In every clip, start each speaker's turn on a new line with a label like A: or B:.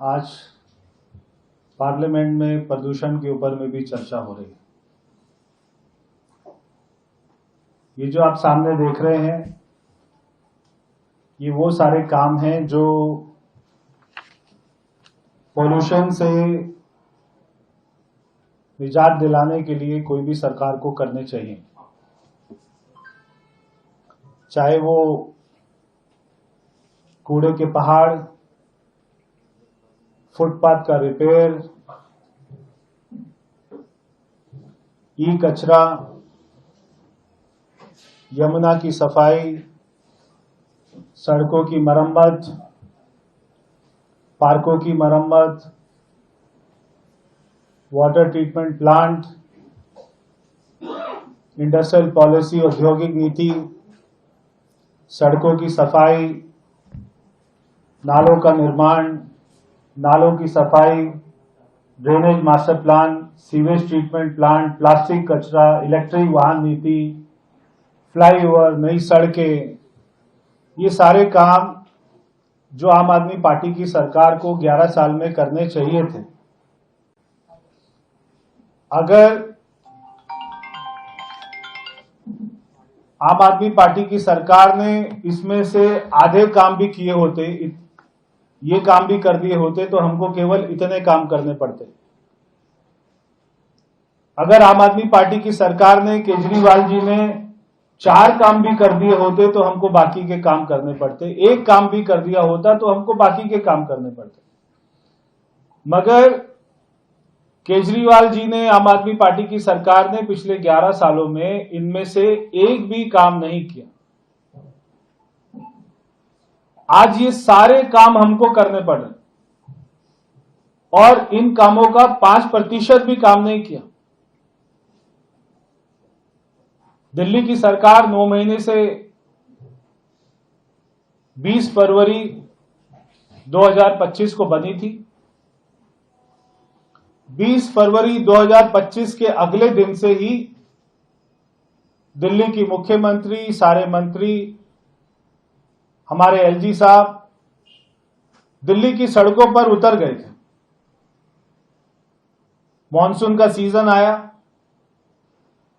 A: आज पार्लियामेंट में प्रदूषण के ऊपर में भी चर्चा हो रही है। ये जो आप सामने देख रहे हैं, ये वो सारे काम हैं जो पोल्यूशन से निजात दिलाने के लिए कोई भी सरकार को करने चाहिए। चाहे वो कूड़े के पहाड़, फुटपाथ का रिपेयर, ई कचरा, यमुना की सफाई, सड़कों की मरम्मत, पार्कों की मरम्मत, water treatment plant, industrial policy, औद्योगिक नीति, सड़कों की सफाई, नालों का निर्माण, नालों की सफाई, drainage master plan, sewage treatment plant, plastic कचरा, इलेक्ट्रिक वाहन नीति, फ्लाईओवर, नई सड़कें, ये सारे काम जो आम आदमी पार्टी की सरकार को 11 साल में करने चाहिए थे, अगर आम आदमी पार्टी की सरकार ने इसमें से आधे काम भी किए होते, ये काम भी कर दिए होते, तो हमको केवल इतने काम करने पड़ते। अगर आम आदमी पार्टी की सरकार ने, केजरीवाल जी ने 4 काम भी कर दिए होते तो हमको बाकी के काम करने पड़ते। 1 काम भी कर दिया होता तो हमको बाकी के काम करने पड़ते। मगर केजरीवाल जी ने, आम आदमी पार्टी की सरकार ने पिछले 11 सालों में इनमें से एक भी काम नहीं किया। आज ये सारे काम हमको करने पड़ रहे और इन कामों का 5% भी काम नहीं किया। दिल्ली की सरकार 9 महीने से 20 फरवरी 2025 को बनी थी। 20 फरवरी 2025 के अगले दिन से ही दिल्ली की मुख्यमंत्री, सारे मंत्री, हमारे एलजी साहब दिल्ली की सड़कों पर उतर गए थे। मॉनसून का सीजन आया।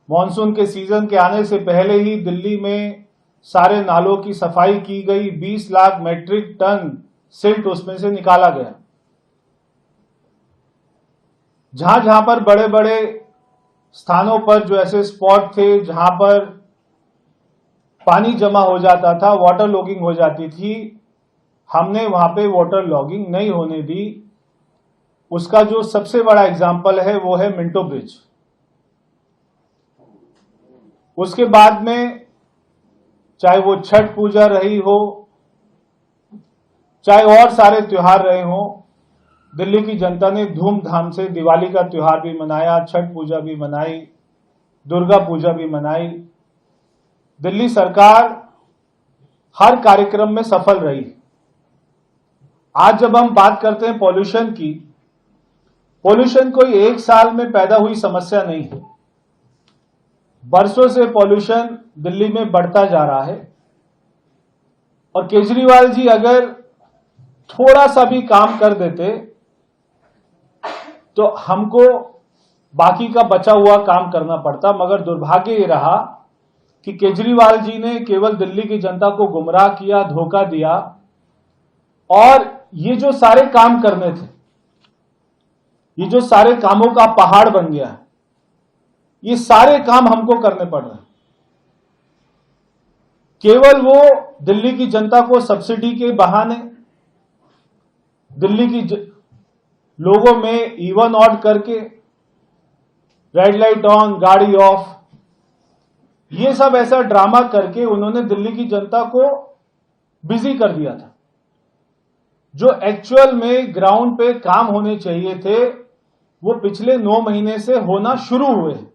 A: मॉनसून के सीजन के आने से पहले ही दिल्ली में सारे नालों की सफाई की गई। 20 लाख मेट्रिक टन सिल्ट उसमें से निकाला गया। जहां जहां पर बड़े बड़े स्थानों पर जो ऐसे स्पॉट थे जहां पर पानी जमा हो जाता था, वाटर लॉगिंग हो जाती थी, हमने वहां पे वाटर लॉगिंग नहीं होने दी। उसका जो सबसे बड़ा एग्जाम्पल है वो है मिंटो ब्रिज। उसके बाद में चाहे वो छठ पूजा रही हो, चाहे और सारे त्योहार रहे हो, दिल्ली की जनता ने धूमधाम से दिवाली का त्योहार भी मनाया, छठ पूजा भी मनाई, दुर्गा पूजा भी मनाई। दिल्ली सरकार हर कार्यक्रम में सफल रही। आज जब हम बात करते हैं पॉल्यूशन की, पॉल्यूशन कोई 1 साल में पैदा हुई समस्या नहीं है। बरसों से पॉल्यूशन दिल्ली में बढ़ता जा रहा है और केजरीवाल जी अगर थोड़ा सा भी काम कर देते तो हमको बाकी का बचा हुआ काम करना पड़ता। मगर दुर्भाग्य ये रहा कि केजरीवाल जी ने केवल दिल्ली की जनता को गुमराह किया, धोखा दिया और ये जो सारे काम करने थे, ये जो सारे कामों का पहाड़ बन गया है, ये सारे काम हमको करने पड़ रहे हैं। केवल वो दिल्ली की जनता को सब्सिडी के बहाने, दिल्ली की लोगों में इवन ऑड करके, रेड लाइट ऑन गाड़ी ऑफ, ये सब ऐसा ड्रामा करके उन्होंने दिल्ली की जनता को बिजी कर दिया था। जो एक्चुअल में ग्राउंड पे काम होने चाहिए थे वो पिछले 9 महीने से होना शुरू हुए हैं।